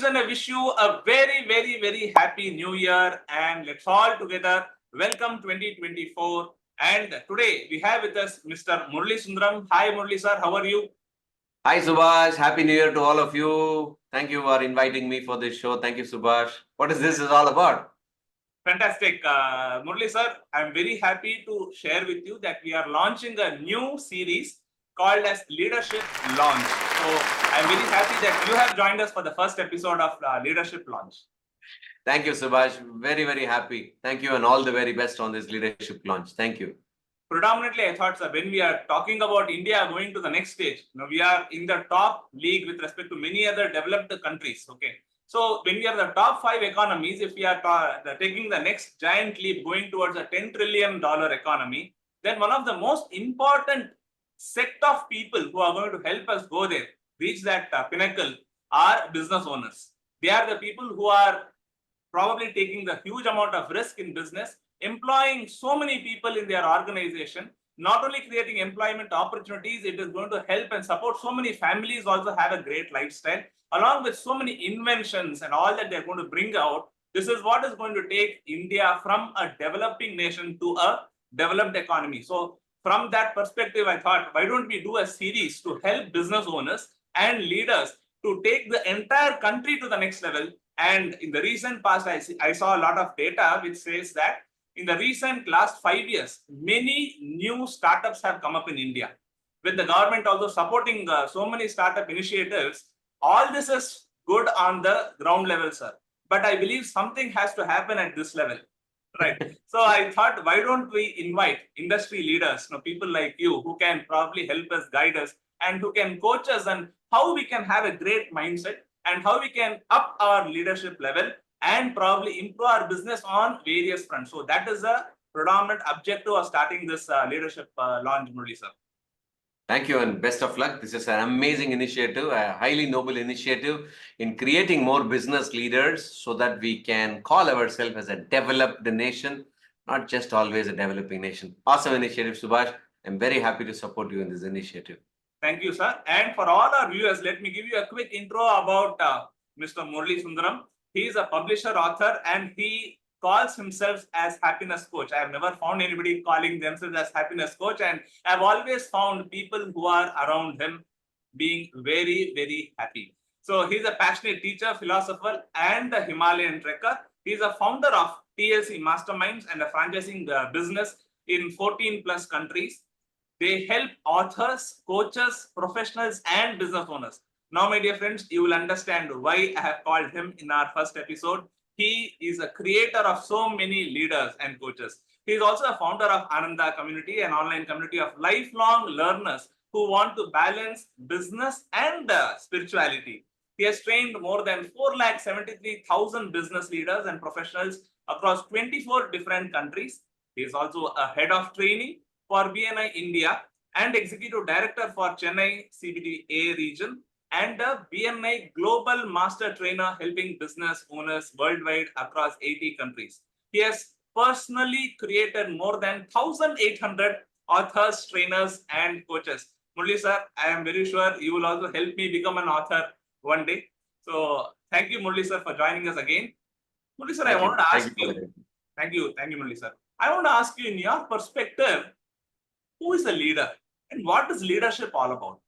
friends, and I wish you a very, very, very happy new year. And let's all together welcome 2024. And today we have with us Mr. Murali Sundaram. Hi, Murali sir. How are you? Hi Subhash, Happy New Year to all of you. Thank you for inviting me for this show. Thank you, Subhash. What is this all about? Fantastic. Murali sir, I'm very happy to share with you that we are launching a new series called as Leadership Launch. So I'm very happy that you have joined us for the first episode of Leadership Launch. Thank you, Subhash. Very, very happy. Thank you and all the very best on this leadership launch. Thank you. Predominantly, I thought, sir, when we are talking about India going to the next stage, we are in the top league with respect to many other developed countries. Okay. So when we are the top 5 economies, if we are taking the next giant leap going towards a $10 trillion economy, then one of the most important set of people who are going to help us go there, reach that pinnacle, are business owners. They are the people who are probably taking the huge amount of risk in business, employing so many people in their organization, not only creating employment opportunities, it is going to help and support so many families also have a great lifestyle, along with so many inventions and all that they're going to bring out. This is what is going to take India from a developing nation to a developed economy. So from that perspective, I thought, why don't we do a series to help business owners and leaders to take the entire country to the next level. And in the recent past, I saw a lot of data which says that in the recent last 5 years, many new startups have come up in India. With the government also supporting so many startup initiatives, all this is good on the ground level, sir. But I believe something has to happen at this level. Right. So I thought, why don't we invite industry leaders, people like you, who can probably help us, guide us, and who can coach us on how we can have a great mindset and how we can up our leadership level and probably improve our business on various fronts. So that is a predominant objective of starting this leadership launch, Murali sir. Thank you and best of luck. This is an amazing initiative, a highly noble initiative in creating more business leaders so that we can call ourselves as a developed nation, not just always a developing nation. Awesome initiative, Subhash. I'm very happy to support you in this initiative. Thank you, sir. And for all our viewers, let me give you a quick intro about Mr. Murali Sundaram. He is a publisher, author, and he calls himself as happiness coach. I have never found anybody calling themselves as happiness coach, and I've always found people who are around him being very, very happy. So he's a passionate teacher, philosopher, and a Himalayan trekker. He's a founder of TLC Masterminds and a franchising business in 14 plus countries. They help authors, coaches, professionals, and business owners. Now, my dear friends, you will understand why I have called him in our first episode. He is a creator of so many leaders and coaches. He is also a founder of Ananda Community, an online community of lifelong learners who want to balance business and spirituality. He has trained more than 473,000 business leaders and professionals across 24 different countries. He is also a head of training for BNI India and executive director for Chennai CBD region and a BNI Global Master Trainer helping business owners worldwide across 80 countries. He has personally created more than 1,800 authors, trainers, and coaches. Murali sir, I am very sure you will also help me become an author one day. So thank you, Murali sir, for joining us again. Murali sir, I want to ask you. Thank you, Murali sir. I want to ask you, in your perspective, who is a leader and what is leadership all about?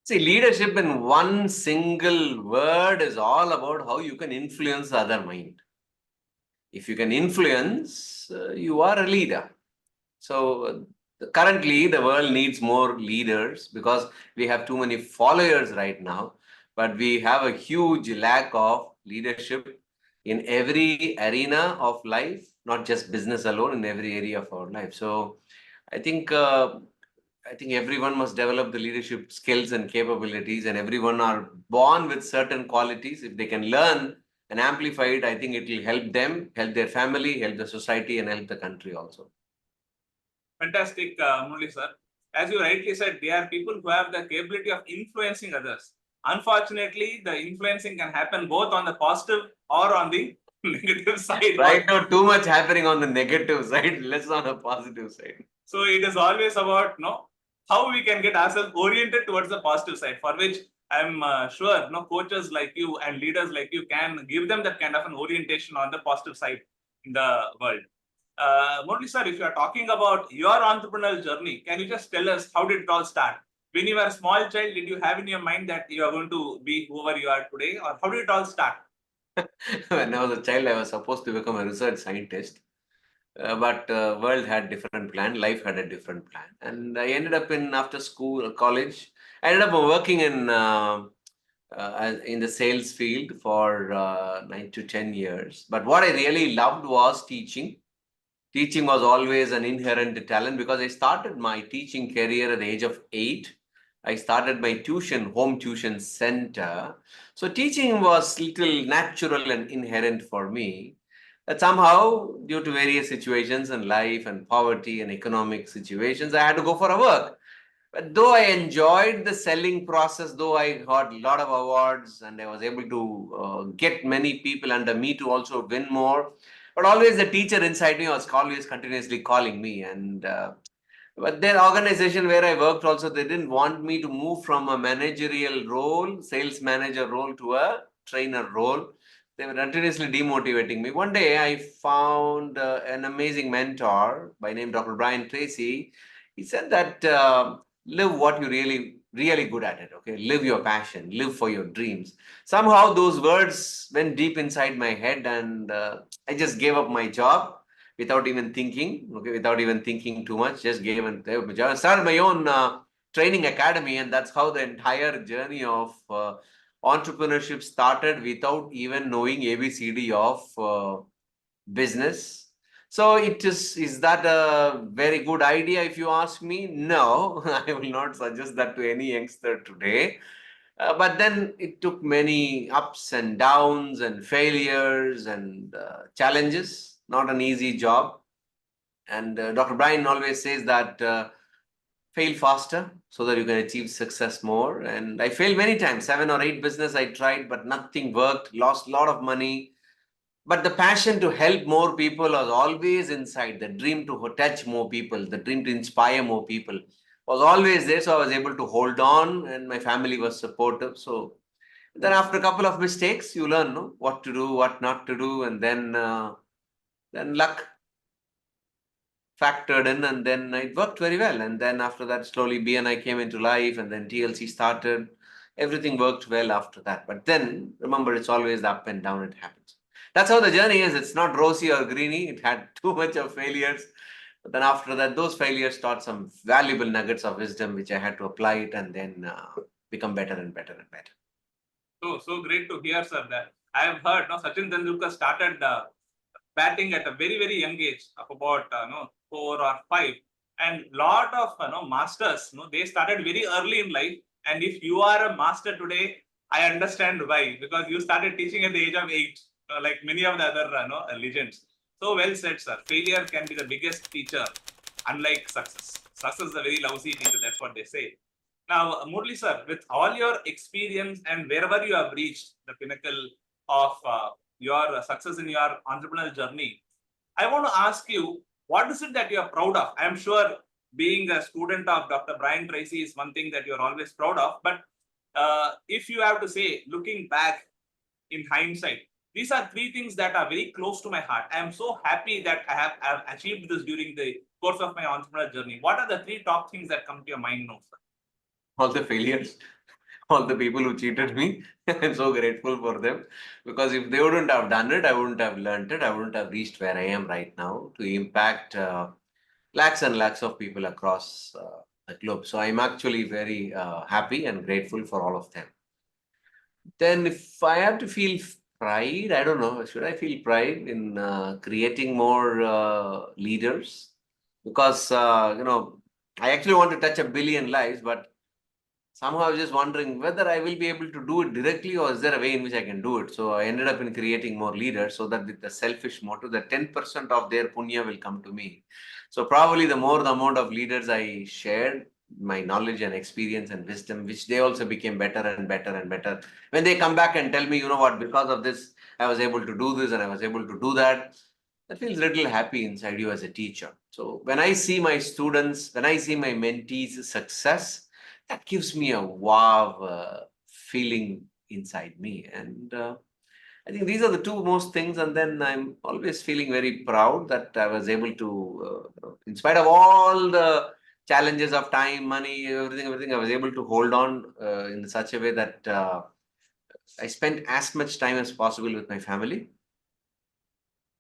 See, leadership in one single word is all about how you can influence the other mind. If you can influence, you are a leader. So currently, the world needs more leaders because we have too many followers right now, but we have a huge lack of leadership in every arena of life, not just business alone, in every area of our life. So I think everyone must develop the leadership skills and capabilities, and everyone are born with certain qualities. If they can learn and amplify it, I think it will help them, help their family, help the society, and help the country also. Fantastic, Murali sir. As you rightly said, they are people who have the capability of influencing others. Unfortunately, the influencing can happen both on the positive or on the negative side. Right now, too much happening on the negative side, less on the positive side. So it is always about how we can get ourselves oriented towards the positive side, for which I'm sure no coaches like you and leaders like you can give them that kind of an orientation on the positive side in the world. Murali sir, if you are talking about your entrepreneurial journey, can you just tell us how did it all start? When you were a small child, did you have in your mind that you are going to be whoever you are today, or how did it all start? When I was a child, I was supposed to become a research scientist. But world had different plan, life had a different plan. And I ended up after school, college, I ended up working in the sales field for 9 to 10 years. But what I really loved was teaching. Teaching was always an inherent talent because I started my teaching career at the age of 8. I started my home tuition center. So teaching was little natural and inherent for me. But somehow, due to various situations in life and poverty and economic situations, I had to go for a work. But though I enjoyed the selling process, though I got a lot of awards and I was able to get many people under me to also win more, but always the teacher inside me was always continuously calling me. But their organization where I worked also, they didn't want me to move from a managerial role, sales manager role to a trainer role. They were continuously demotivating me. One day I found an amazing mentor by name Dr. Brian Tracy. He said that live what you really good at it. Okay, live your passion, live for your dreams. Somehow those words went deep inside my head, and I just gave up my job without even thinking. Okay, without even thinking too much, just gave and started my own training academy, and that's how the entire journey of entrepreneurship started without even knowing ABCD of business. So is that a very good idea if you ask me? No, I will not suggest that to any youngster today. But then it took many ups and downs and failures and challenges. Not an easy job. And Dr. Brian always says that fail faster so that you can achieve success more. And I failed many times, 7 or 8 business I tried, but nothing worked, lost a lot of money. But the passion to help more people was always inside. The dream to touch more people, the dream to inspire more people was always there. So I was able to hold on, and my family was supportive. So then after a couple of mistakes, you learn no, what to do, what not to do, and then luck factored in, and then it worked very well. And then after that, slowly BNI came into life, and then TLC started. Everything worked well after that. But then remember, it's always the up and down. It happens. That's how the journey is. It's not rosy or greeny. It had too much of failures. But then after that, those failures taught some valuable nuggets of wisdom, which I had to apply it and then become better and better and better. So great to hear, sir. That I have heard. No, Sachin Tendulkar started batting at a very young age of about 4 or 5, and lot of masters. They started very early in life. And if you are a master today, I understand why, because you started teaching at the age of 8, like many of the other legends. So well said, sir. Failure can be the biggest teacher, unlike success. Success is a very lousy teacher. That's what they say. Now, Murali sir, with all your experience and wherever you have reached the pinnacle of your success in your entrepreneurial journey, I want to ask you, what is it that you are proud of? I am sure being a student of Dr. Brian Tracy is one thing that you are always proud of. But if you have to say, looking back in hindsight, these are 3 things that are very close to my heart. I am so happy that I have achieved this during the course of my entrepreneurial journey. What are the 3 top things that come to your mind now, sir? All the failures, all the people who cheated me. I'm so grateful for them, because if they wouldn't have done it, I wouldn't have learned it. I wouldn't have reached where I am right now to impact lakhs and lakhs of people across the globe. So I'm actually very happy and grateful for all of them. Then if I have to feel pride, I don't know, should I feel pride in creating more leaders? Because, I actually want to touch 1 billion lives, but somehow I was just wondering whether I will be able to do it directly, or is there a way in which I can do it? So I ended up in creating more leaders, so that with the selfish motive, that 10% of their punya will come to me. So probably the more the amount of leaders I shared, my knowledge and experience and wisdom, which they also became better and better and better. When they come back and tell me, you know what, because of this, I was able to do this and I was able to do that. That feels a little happy inside you as a teacher. So when I see my students, when I see my mentees' success, that gives me a wow feeling inside me. And I think these are the two most things. And then I'm always feeling very proud that I was able to, in spite of all the challenges of time, money, everything, I was able to hold on in such a way that I spent as much time as possible with my family.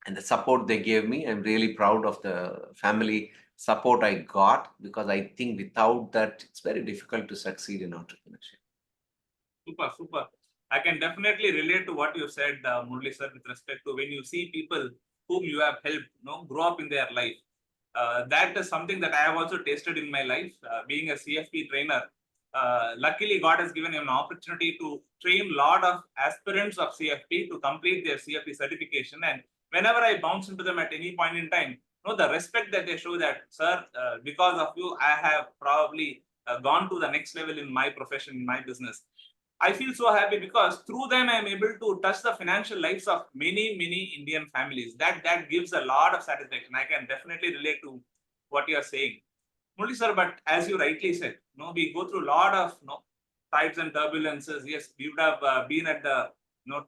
And the support they gave me, I'm really proud of the family support I got, because I think without that, it's very difficult to succeed in entrepreneurship. Super, super. I can definitely relate to what you said, Murali sir, with respect to when you see people whom you have helped, grow up in their life. That is something that I have also tasted in my life. Being a CFP trainer, luckily God has given an opportunity to train a lot of aspirants of CFP to complete their CFP certification. And whenever I bounce into them at any point in time, the respect that they show that, sir, because of you, I have probably gone to the next level in my profession, in my business. I feel so happy because through them I am able to touch the financial lives of many, many Indian families. That gives a lot of satisfaction. I can definitely relate to what you are saying, Murali sir. But as you rightly said, we go through a lot of tides and turbulences. Yes, we would have been at the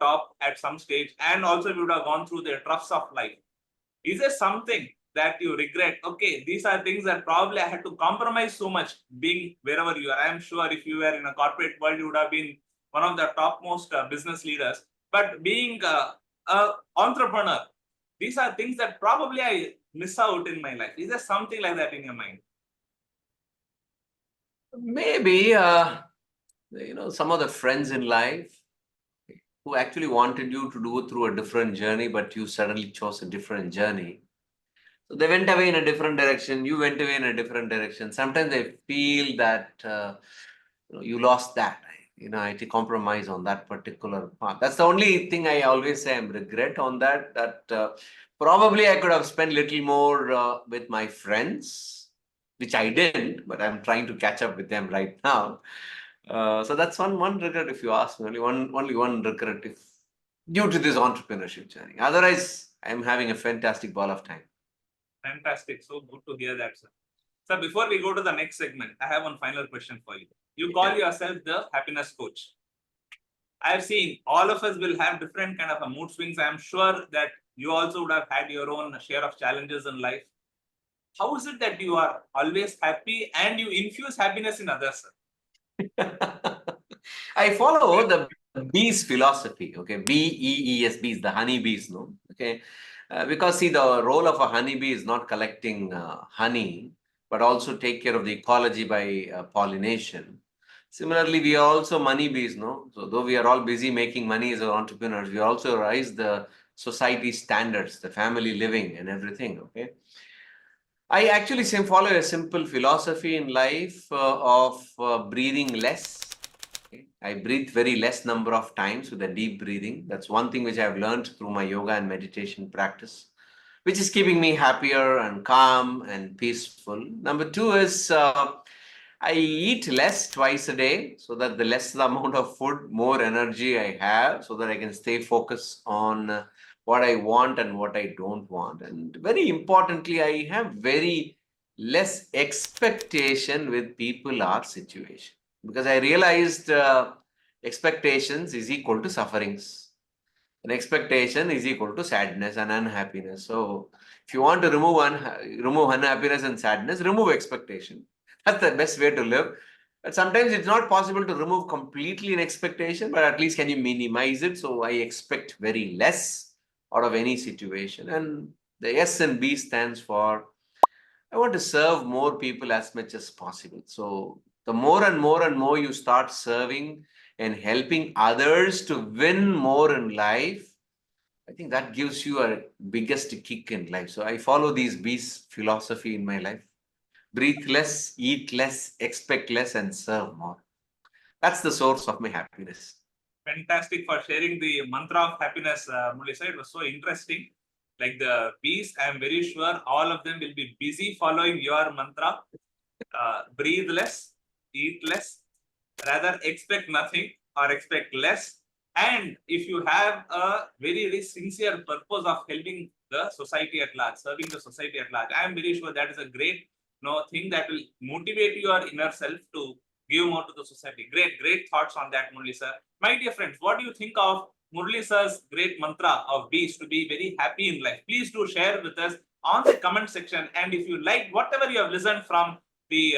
top at some stage, and also we would have gone through the troughs of life. Is there something that you regret? Okay, these are things that probably I had to compromise so much being wherever you are. I am sure if you were in a corporate world, you would have been one of the topmost business leaders. But being an entrepreneur, these are things that probably I miss out in my life. Is there something like that in your mind? Maybe, some of the friends in life who actually wanted you to go through a different journey, but you suddenly chose a different journey. So they went away in a different direction. You went away in a different direction. Sometimes I feel that you lost that. I had to compromise on that particular path. That's the only thing I always say I'm regret on that. That probably I could have spent little more with my friends, which I didn't, but I'm trying to catch up with them right now. So that's one regret, if you ask me. Only one regret, if due to this entrepreneurship journey. Otherwise, I'm having a fantastic ball of time. Fantastic. So good to hear that, sir. So before we go to the next segment, I have one final question for you. You call yourself the happiness coach. I've seen all of us will have different kind of a mood swings. I'm sure that you also would have had your own share of challenges in life. How is it that you are always happy and you infuse happiness in others, sir? I follow the bees philosophy. Okay, BEES, bees, the honey bees. No, okay, because see, the role of a honeybee is not collecting honey, but also take care of the ecology by pollination. Similarly, we are also money bees. No, so though we are all busy making money as entrepreneurs, we also rise the society standards, the family living, and everything. Okay. I actually follow a simple philosophy in life of breathing less. Okay. I breathe very less number of times with a deep breathing. That's one thing which I've learned through my yoga and meditation practice, which is keeping me happier and calm and peaceful. Number two is I eat less twice a day, so that the less the amount of food, more energy I have, so that I can stay focused on what I want and what I don't want. And very importantly, I have very less expectation with people or situation, because I realized expectations is equal to sufferings. And expectation is equal to sadness and unhappiness. So if you want to remove unhappiness and sadness, remove expectation. That's the best way to live. But sometimes it's not possible to remove completely an expectation, but at least can you minimize it? So I expect very less out of any situation. And the S and B stands for I want to serve more people as much as possible. So the more and more and more you start serving and helping others to win more in life, I think that gives you a biggest kick in life. So I follow these B's philosophy in my life. Breathe less, eat less, expect less, and serve more. That's the source of my happiness. Fantastic for sharing the mantra of happiness, Murali sir. It was so interesting. Like the bees, I am very sure all of them will be busy following your mantra. Breathe less, eat less, rather expect nothing or expect less. And if you have a very, very sincere purpose of helping the society at large, serving the society at large, I am very sure that is a great thing that will motivate your inner self to give more to the society. Great thoughts on that, Murali sir. My dear friends, what do you think of Murali sir's great mantra of bees to be very happy in life? Please do share with us on the comment section. And if you like whatever you have listened from the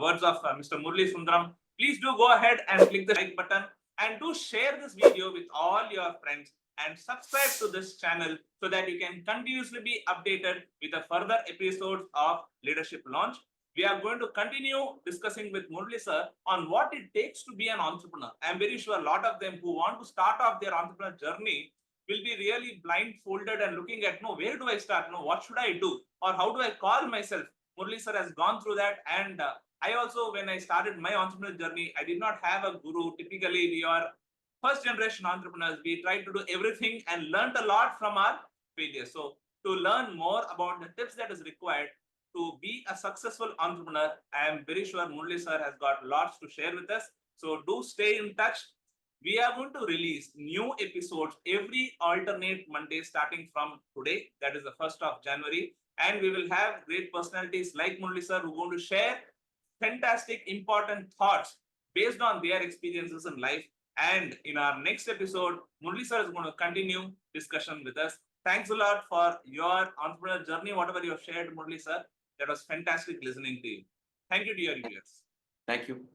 words of Mr. Murali Sundaram, please do go ahead and click the like button and do share this video with all your friends and subscribe to this channel so that you can continuously be updated with the further episodes of Leadership Launch. We are going to continue discussing with Murali sir on what it takes to be an entrepreneur. I am very sure a lot of them who want to start off their entrepreneur journey will be really blindfolded and looking at, no, where do I start? No, what should I do? Or how do I call myself? Murali sir has gone through that. And I also, when I started my entrepreneur journey, I did not have a guru. Typically, we are first generation entrepreneurs. We tried to do everything and learned a lot from our failures. So to learn more about the tips that is required to be a successful entrepreneur, I am very sure Murali sir has got lots to share with us. So do stay in touch. We are going to release new episodes every alternate Monday starting from today. That is the 1st of January. And we will have great personalities like Murali sir who are going to share fantastic, important thoughts based on their experiences in life. And in our next episode, Murali sir is going to continue discussion with us. Thanks a lot for your entrepreneur journey, whatever you have shared, Murali sir. That was fantastic listening to you. Thank you, dear viewers. Thank you.